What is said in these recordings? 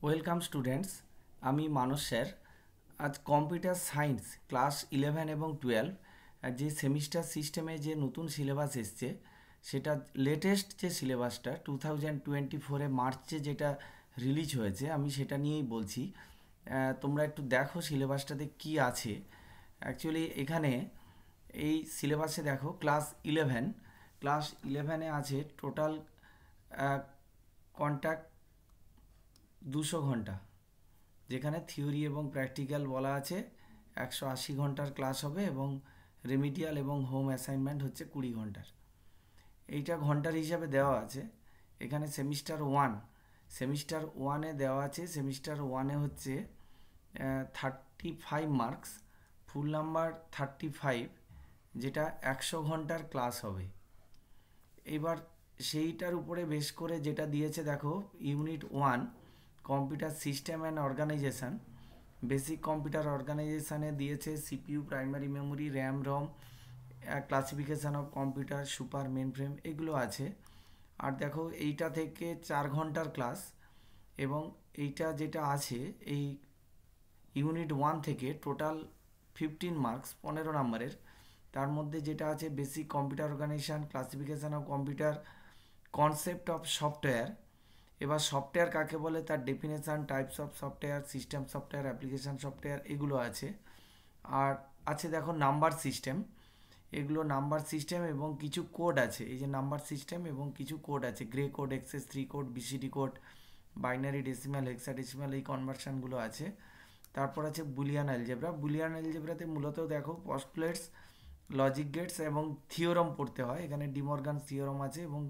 Welcome students, আমি মানস sir. আজ computer science class 11 এবং 12 যে সেমিস্টার সিস্টেমে যে নতুন সিলেবাস এসছে, সেটা লেটেস্ট যে সিলেবাসটা 2024-এ মার্চে যেটা রিলিজ হয়েছে, আমি সেটা নিয়েই বলছি। তোমরা একটু দেখো সিলেবাসটাতে কি আছে। অ্যাকচুয়ালি এখানে এই সিলেবাসে দেখো ক্লাস 11-এ আছে টোটাল কন্ট্যাক্ট 200 ঘন্টা, যেখানে থিওরি এবং প্র্যাকটিক্যাল বলা আছে। 180 ঘন্টার ক্লাস হবে এবং রেমিডিয়াল এবং হোম অ্যাসাইনমেন্ট হচ্ছে 20 ঘন্টার। এইটা ঘন্টার হিসাবে দেওয়া আছে। এখানে সেমিস্টার ওয়ানে দেওয়া আছে। সেমিস্টার ওয়ানে হচ্ছে 35 মার্কস, ফুল নাম্বার 35, যেটা 100 ঘন্টার ক্লাস হবে। এবার সেইটার উপরে বেশ করে যেটা দিয়েছে দেখো, unit 1 computer system and organisation, basic computer অর্গানাইজেশানে দিয়েছে CPU, primary memory, RAM, ROM, classification of computer, super, mainframe, এগুলো আছে। আর দেখো এইটা থেকে 4 ঘন্টার ক্লাস। এবং এইটা যেটা আছে এই ইউনিট 1 থেকে টোটাল 15 মার্কস, 15 নম্বরের। তার মধ্যে যেটা আছে basic computer organization, classification of computer, concept of software. এবার সফটওয়্যার কাকে বলে, তার definition, types of software, system software, application software, এগুলো আছে। আর আছে দেখো নাম্বার সিস্টেম। এগুলো নাম্বার সিস্টেম এবং কিছু কোড আছে। এই যে নাম্বার সিস্টেম এবং কিছু কোড আছে, grey code, XS 3 code, BCD code, binary, decimal, hexadecimal, এই কনভার্সানগুলো আছে। তারপর আছে বুলিয়ান অ্যালজেব্রাতে মূলত দেখো পস্টুলেটস, লজিক গেটস এবং থিওরম পড়তে হয়। এখানে ডিমর্গান থিওরম আছে এবং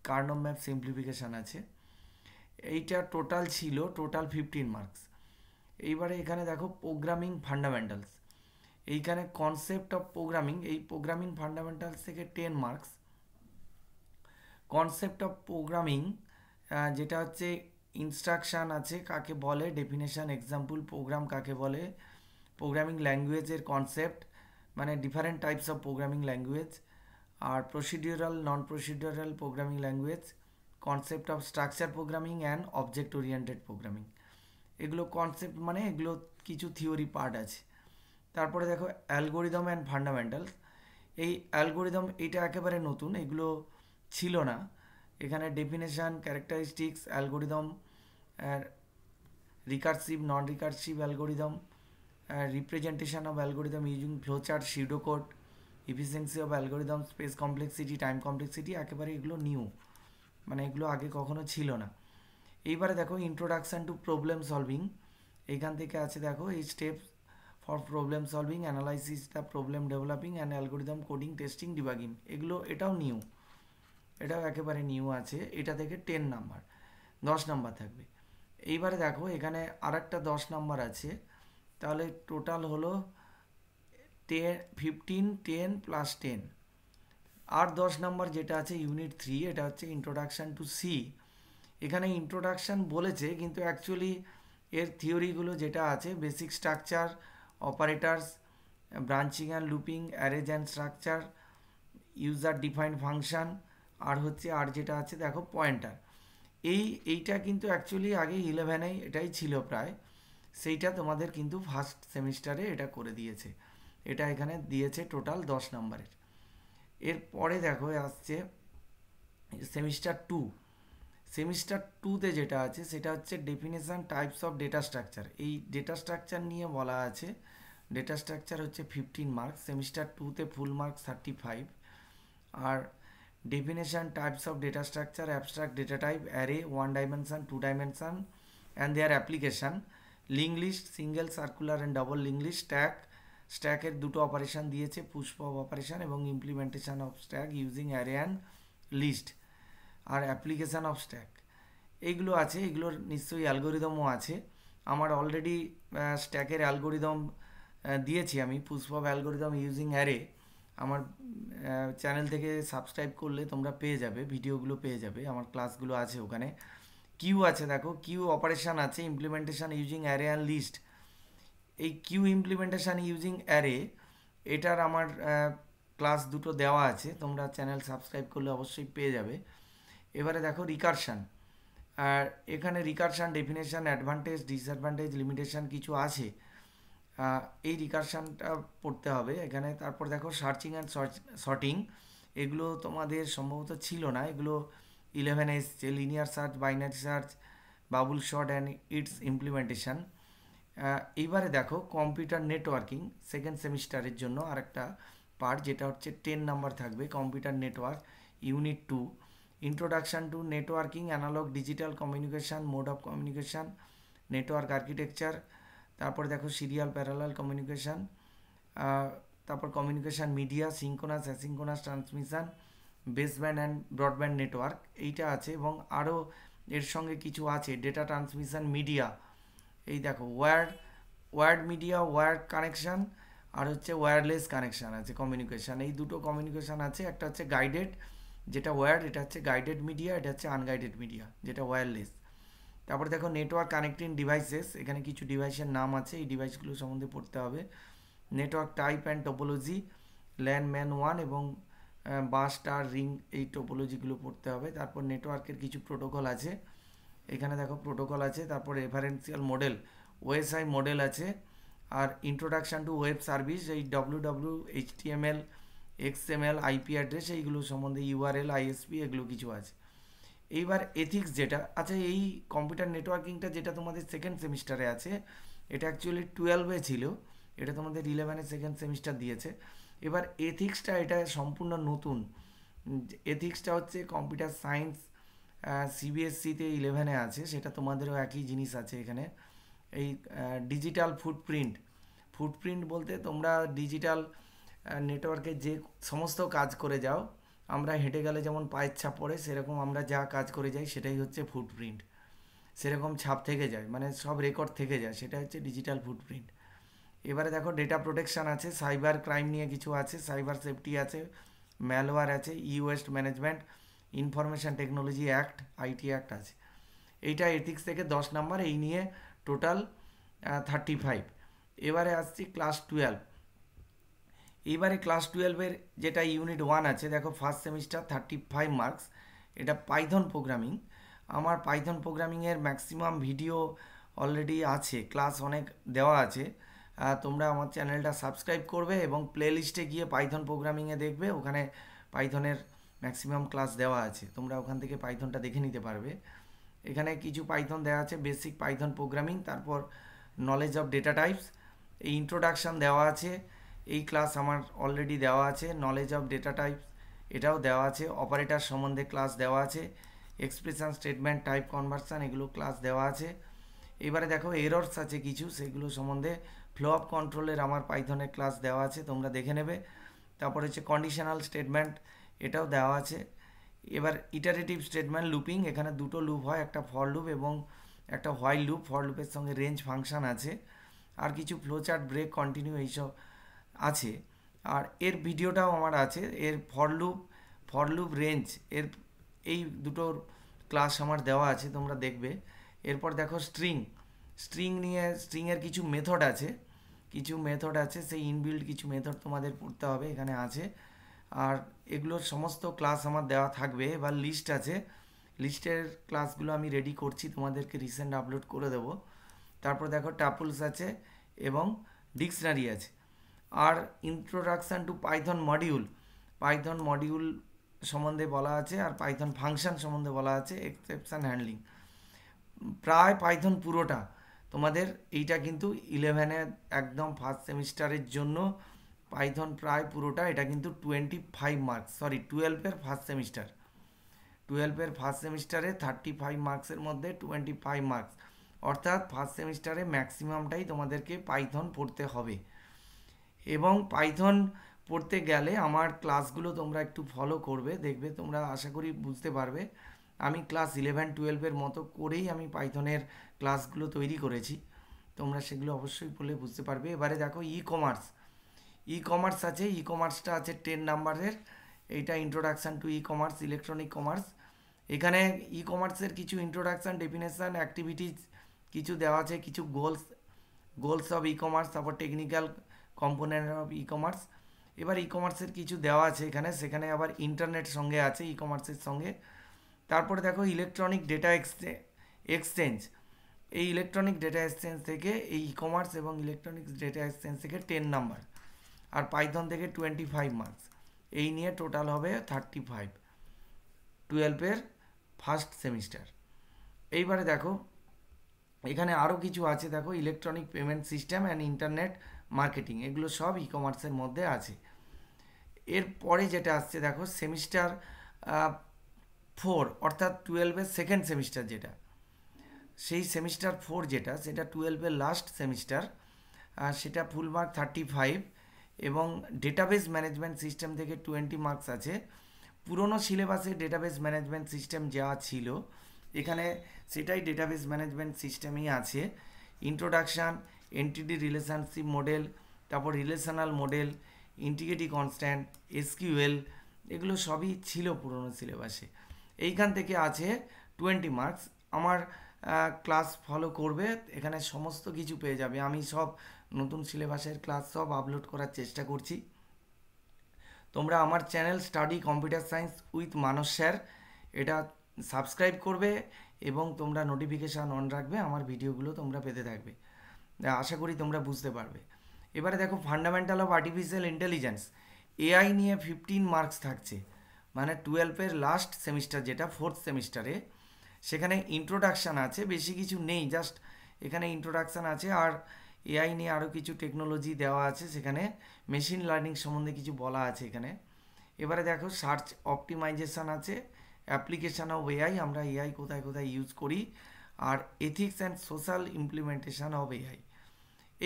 কার্নম ম্যাপ সিম্পলিফিকেশান আছে। এইটা টোটাল 15 মার্কস। এইবারে এখানে দেখো প্রোগ্রামিং ফান্ডামেন্টালস। এইখানে কনসেপ্ট অফ প্রোগ্রামিং, এই প্রোগ্রামিং ফান্ডামেন্টালস থেকে 10 মার্কস। কনসেপ্ট অফ প্রোগ্রামিং যেটা হচ্ছে ইনস্ট্রাকশান আছে কাকে বলে, ডেফিনেশান, এক্সাম্পল, প্রোগ্রাম কাকে বলে, প্রোগ্রামিং ল্যাঙ্গুয়েজের কনসেপ্ট, মানে different types of programming language, আর procedural, non procedural programming language, concept of structure programming and object oriented programming. এগুলো কনসেপ্ট, মানে এগুলো কিছু থিওরি পার্ট আছে। তারপরে দেখো অ্যালগোরিদম অ্যান্ড ফান্ডামেন্টালস। এই অ্যালগোরিদম এটা একেবারে নতুন, এগুলো ছিল না। এখানে definition, characteristics, algorithm, recursive, non recursive algorithm, representation of algorithm using flowchart, pseudocode, efficiency of algorithm, space complexity, time complexity, একেবারে এগুলো নিউ, মানে এগুলো আগে কখনো ছিল না। এইবারে দেখো ইন্ট্রোডাকশান টু প্রবলেম সলভিং। এইখান থেকে আছে দেখো এই steps for problem solving, analysis the problem, developing and algorithm, coding, testing, debugging. এটাও নিউ, এটাও একেবারে নিউ আছে। এটা থেকে 10 নাম্বার, 10 নাম্বার থাকবে। এইবারে দেখো এখানে আর একটা 10 নাম্বার আছে, তাহলে টোটাল হলো 15, 10 প্লাস 10। আর 10 নাম্বার যেটা আছে ইউনিট 3, এটা হচ্ছে ইন্ট্রোডাকশান টু সি। এখানে ইন্ট্রোডাকশান বলেছে, কিন্তু অ্যাকচুয়ালি এর থিওরিগুলো যেটা আছে, basic structure, operators, branching and looping, arrays and structure, user defined function, আর যেটা আছে দেখো পয়েন্টার। এইটা কিন্তু অ্যাকচুয়ালি আগে 11-এ এটাই ছিল প্রায়, সেইটা তোমাদের কিন্তু ফার্স্ট সেমিস্টারে এটা করে দিয়েছে। এটা এখানে দিয়েছে টোটাল 10 নাম্বারের। এরপরে দেখো আসছে সেমিস্টার 2। সেমিস্টার 2তে যেটা আছে সেটা হচ্ছে definition, types of data structure. এই ডেটা স্ট্রাকচার নিয়ে বলা আছে। ডেটা স্ট্রাকচার হচ্ছে 15 মার্কস। সেমিস্টার 2তে ফুল মার্কস 35। আর definition, types of data structure, abstract data type, array, 1 dimension, 2 dimension and their application, link list, single, circular and double link list, স্ট্যাকের দুটো operation দিয়েছে, push pop operation এবং implementation of stack using array and list, আর application of stack, এইগুলো আছে। এগুলোর নিশ্চয়ই অ্যালগোরিদমও আছে। আমার অলরেডি স্ট্যাকের অ্যালগোরিদম দিয়েছি আমি, push pop algorithm using array. আমার চ্যানেল থেকে সাবস্ক্রাইব করলে তোমরা পেয়ে যাবে, ভিডিওগুলো পেয়ে যাবে, আমার ক্লাসগুলো আছে ওখানে। কিউ আছে দেখো, কিউ অপারেশান আছে, ইমপ্লিমেন্টেশান ইউজিং অ্যারে অ্যান্ড লিস্ট। এই কিউ ইমপ্লিমেন্টেশান ইউজিং অ্যারে, এটার আমার ক্লাস দুটো দেওয়া আছে, তোমরা চ্যানেল সাবস্ক্রাইব করলে অবশ্যই পেয়ে যাবে। এবারে দেখো রিকারশান। আর এখানে recursion, definition, advantage, disadvantage, limitation কিছু আছে। এই রিকারশনটা পড়তে হবে এখানে। তারপর দেখো সার্চিং অ্যান্ড সর্টিং, এগুলো তোমাদের সম্ভবত ছিল না, এগুলো 11 এসছে। Linear search, binary search, Babul short and it's implementation. এইবারে দেখো কম্পিউটার নেটওয়ার্কিং সেকেন্ড সেমিস্টারের জন্য আরেকটা পার্ট, যেটা হচ্ছে 10 নাম্বার থাকবে। Computer network unit 2, introduction to networking, analogue digital communication, mode of communication, network architecture. তারপর দেখো সিরিয়াল প্যারালাল কমিউনিকেশান, তারপর communication media, synchronous asynchronous transmission, baseband and broadband network, এইটা আছে। এবং আরও এর সঙ্গে কিছু আছে, ডেটা ট্রান্সমিশান মিডিয়া, এই দেখো ওয়্যার্ড মিডিয়া, ওয়্যার্ড কানেকশান, আর হচ্ছে ওয়্যারলেস কানেকশান আছে, কমিউনিকেশান। এই দুটো কমিউনিকেশান আছে, একটা হচ্ছে গাইডেড যেটা ওয়্যার্ড, এটা হচ্ছে গাইডেড মিডিয়া, এটা হচ্ছে আনগাইডেড মিডিয়া যেটা ওয়্যারলেস। তারপর দেখো নেটওয়ার্ক কানেক্টিং ডিভাইসেস, এখানে কিছু ডিভাইসের নাম আছে, এই ডিভাইসগুলো সম্বন্ধে পড়তে হবে। Network type and topology, LAN man 1 এবং বাস স্টার রিং, এই টোপোলজিগুলো পড়তে হবে। তারপর নেটওয়ার্কের কিছু প্রোটোকল আছে, এখানে দেখো প্রোটোকল আছে। তারপর রেফারেন্সিয়াল মডেল, ওএসআই মডেল আছে। আর ইন্ট্রোডাকশান টু ওয়েব সার্ভিস, এই WW, HTML, XML, IP address, এইগুলো সম্বন্ধে ইউআরএল, আইএসপি, এগুলো কিছু আছে। এইবার এথিক্স যেটা আচ্ছা, এই কম্পিউটার নেটওয়ার্কিংটা যেটা তোমাদের সেকেন্ড সেমিস্টারে আছে, এটা অ্যাকচুয়ালি 12-এ ছিল, এটা তোমাদের 11-এ সেকেন্ড সেমিস্টার দিয়েছে। এবার এথিক্সটা এটা সম্পূর্ণ নতুন। এথিক্সটা হচ্ছে কম্পিউটার সায়েন্স, সিবিএসসিতে 11-এ আছে, সেটা তোমাদেরও একই জিনিস আছে এখানে। এই ডিজিটাল ফুটপ্রিন্ট বলতে তোমরা ডিজিটাল নেটওয়ার্কে যে সমস্ত কাজ করে যাও, আমরা হেঁটে গেলে যেমন পায়ের ছাপ পড়ে, সেরকম আমরা যা কাজ করে যাই সেটাই হচ্ছে ফুটপ্রিন্ট। সেরকম ছাপ থেকে যায়, মানে সব রেকর্ড থেকে যায়, সেটা হচ্ছে ডিজিটাল ফুটপ্রিন্ট। এবারে দেখো ডেটা প্রোটেকশান আছে, সাইবার ক্রাইম নিয়ে কিছু আছে, সাইবার সেফটি আছে, ম্যালওয়্যার আছে, e waste management, information technology act, IT act আছে। এইটা এথিক্স থেকে 10 নাম্বার, এই নিয়ে টোটাল 35। এবারে আসছি ক্লাস 12। এইবারে ক্লাস 12-এর যেটা ইউনিট 1 আছে, দেখো ফার্স্ট সেমিস্টার 35 মার্কস, এটা পাইথন প্রোগ্রামিং। আমার পাইথন প্রোগ্রামিংয়ের ম্যাক্সিমাম ভিডিও অলরেডি আছে, ক্লাস অনেক দেওয়া আছে। তোমরা আমার চ্যানেলটা সাবস্ক্রাইব করবে এবং প্লে লিস্টে গিয়ে পাইথন প্রোগ্রামিংয়ে দেখবে, ওখানে পাইথনের ম্যাক্সিমাম ক্লাস দেওয়া আছে, তোমরা ওখান থেকে পাইথনটা দেখে নিতে পারবে। এখানে কিছু পাইথন দেওয়া আছে, বেসিক পাইথন প্রোগ্রামিং, তারপর নলেজ অফ ডেটা টাইপস, এই ইন্ট্রোডাকশান দেওয়া আছে, এই ক্লাস আমার অলরেডি দেওয়া আছে। নলেজ অফ ডেটা টাইপস এটাও দেওয়া আছে। অপারেটার সম্বন্ধে ক্লাস দেওয়া আছে, এক্সপ্রেশন, স্টেটমেন্ট, টাইপ কনভার্সন, এগুলো ক্লাস দেওয়া আছে। এবারে দেখো এরর্স আছে কিছু, সেগুলো সম্বন্ধে ফ্লো অফ কন্ট্রোলের আমার পাইথনের ক্লাস দেওয়া আছে, তোমরা দেখে নেবে। তারপর হচ্ছে কন্ডিশনাল স্টেটমেন্ট, এটাও দেওয়া আছে। এবার ইটারেটিভ স্টেটমেন্ট, লুপিং, এখানে দুটো লুপ হয়, একটা ফর লুপ এবং একটা হোয়াইল লুপ। ফর লুপের সঙ্গে রেঞ্জ ফাংশন আছে, আর কিছু ফ্লোচার্ট, ব্রেক, কন্টিনিউ, এইসব আছে। আর এর ভিডিওটাও আমার আছে, এর ফর লুপ রেঞ্জ, এর এই দুটোর ক্লাস আমার দেওয়া আছে, তোমরা দেখবে। এরপর দেখো স্ট্রিংয়ের কিছু মেথড আছে, সেই ইনবিল্ড কিছু মেথড তোমাদের পড়তে হবে, এখানে আছে। আর এগুলোর সমস্ত ক্লাস আমার দেওয়া থাকবে। এবার লিস্ট আছে, লিস্টের ক্লাসগুলো আমি রেডি করছি, তোমাদেরকে রিসেন্ট আপলোড করে দেবো। তারপর দেখো টাপুলস আছে এবং ডিকশনারি আছে। আর ইন্ট্রোডাকশান টু পাইথন মডিউল সম্বন্ধে বলা আছে, আর পাইথন ফাংশন সম্বন্ধে বলা আছে, এক্সেপশন হ্যান্ডলিং। প্রায় পাইথন পুরোটা তোমাদের, এইটা কিন্তু 11-এর একদম ফার্স্ট সেমিস্টারের জন্য পাইথন প্রায় পুরোটা, এটা কিন্তু 25 মার্কস, সরি 12-এর ফার্স্ট সেমিস্টারে 35 মার্কসের মধ্যে 25 মার্কস, অর্থাৎ ফার্স্ট সেমিস্টারে ম্যাক্সিমামটাই তোমাদেরকে পাইথন পড়তে হবে। এবং পাইথন পড়তে গেলে আমার ক্লাসগুলো তোমরা একটু ফলো করবে, দেখবে তোমরা আশা করি বুঝতে পারবে। আমি ক্লাস 11-12-এর মতো করেই আমি পাইথনের ক্লাসগুলো তৈরি করেছি, তোমরা সেগুলো অবশ্যই পড়লে বুঝতে পারবে। এবারে দেখো ই কমার্স আছে, ই কমার্সটা আছে 10 নাম্বারের, এইটা introduction to e commerce, electronic commerce. এখানে ই কমার্সের কিছু ইন্ট্রোডাকশান, ডেফিনেশান, অ্যাক্টিভিটিস কিছু দেওয়া আছে, কিছু গোলস অফ ই কমার্স, তারপর technical component of e commerce. এবার ই কমার্সের কিছু দেওয়া আছে এখানে, আবার ইন্টারনেট সঙ্গে আছে ই কমার্সের সঙ্গে। তারপরে দেখো ইলেকট্রনিক এক্সচেঞ্জ, এই ইলেকট্রনিক ডেটা এক্সচেঞ্জ থেকে, এই ই কমার্স এবং ইলেকট্রনিক্স ডেটা এক্সচেঞ্জ থেকে 10 নাম্বার, আর পাইথন থেকে 25 মার্কস, এই নিয়ে টোটাল হবে 35 12-এর ফার্স্ট সেমিস্টার। এইবারে দেখো এখানে আরও কিছু আছে, দেখো electronic payment system and internet marketing, এগুলো সব ই কমার্সের মধ্যে আছে। এরপরে যেটা আসছে দেখো সেমিস্টার 4, অর্থাৎ 12-এর সেকেন্ড সেমিস্টার যেটা, সেই সেমিস্টার 4 যেটা, সেটা 12-এর লাস্ট সেমিস্টার, সেটা ফুল মার্ক 35 এবং ডেটাবেস ম্যানেজমেন্ট সিস্টেম থেকে 20 মার্কস আছে। পুরনো সিলেবাসে ডেটাবেস ম্যানেজমেন্ট সিস্টেম যা ছিল এখানে সেটাই ডেটাবেস ম্যানেজমেন্ট সিস্টেমই আছে। ইন্ট্রোডাকশান, এন্টিটি রিলেশনশিপ মডেল, তারপর relational model, integrity constant, SQL, এগুলো সবই ছিল পুরনো সিলেবাসে। এইখান থেকে আছে 20 মার্কস। আমার ক্লাস ফলো করবে, এখানে সমস্ত কিছু পেয়ে যাবে। আমি সব নতুন সিলেবাসের ক্লাস সব আপলোড করার চেষ্টা করছি। তোমরা আমার channel study computer science with Manas sir, এটা সাবস্ক্রাইব করবে এবং তোমরা নোটিফিকেশান অন রাখবে, আমার ভিডিওগুলো তোমরা পেতে থাকবে। আশা করি তোমরা বুঝতে পারবে। এবারে দেখো fundamental of artificial intelligence, AI নিয়ে 15 মার্কস থাকছে, মানে 12-এর লাস্ট সেমিস্টার যেটা 4th সেমিস্টারে, সেখানে ইন্ট্রোডাকশান আছে, বেশি কিছু নেই, জাস্ট এখানে ইন্ট্রোডাকশান আছে। আর এআই নিয়ে আরও কিছু টেকনোলজি দেওয়া আছে, সেখানে মেশিন লার্নিং সম্বন্ধে কিছু বলা আছে এখানে। এবারে দেখো সার্চ অপটিমাইজেশান আছে, অ্যাপ্লিকেশান অফ এআই, আমরা এআই কোথায় কোথায় ইউজ করি, আর ethics and social implementation of AI,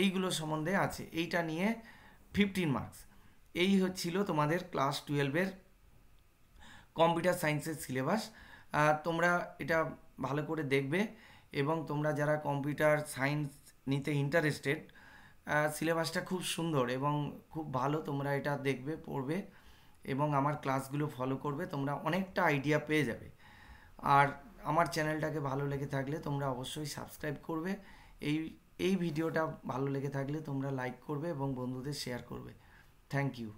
এইগুলো সম্বন্ধে আছে। এইটা নিয়ে 15 মার্কস। এই হচ্ছিল তোমাদের ক্লাস 12-এর কম্পিউটার সায়েন্সের সিলেবাস। তোমরা এটা ভালো করে দেখবে এবং তোমরা যারা কম্পিউটার সায়েন্স নিতে ইন্টারেস্টেড, সিলেবাসটা খুব সুন্দর এবং খুব ভালো, তোমরা এটা দেখবে, পড়বে এবং আমার ক্লাসগুলো ফলো করবে, তোমরা অনেকটা আইডিয়া পেয়ে যাবে। আর আমার চ্যানেলটাকে ভালো লেগে থাকলে তোমরা অবশ্যই সাবস্ক্রাইব করবে। এই ভিডিওটা ভালো লেগে থাকলে তোমরা লাইক করবে এবং বন্ধুদের শেয়ার করবে। Thank you.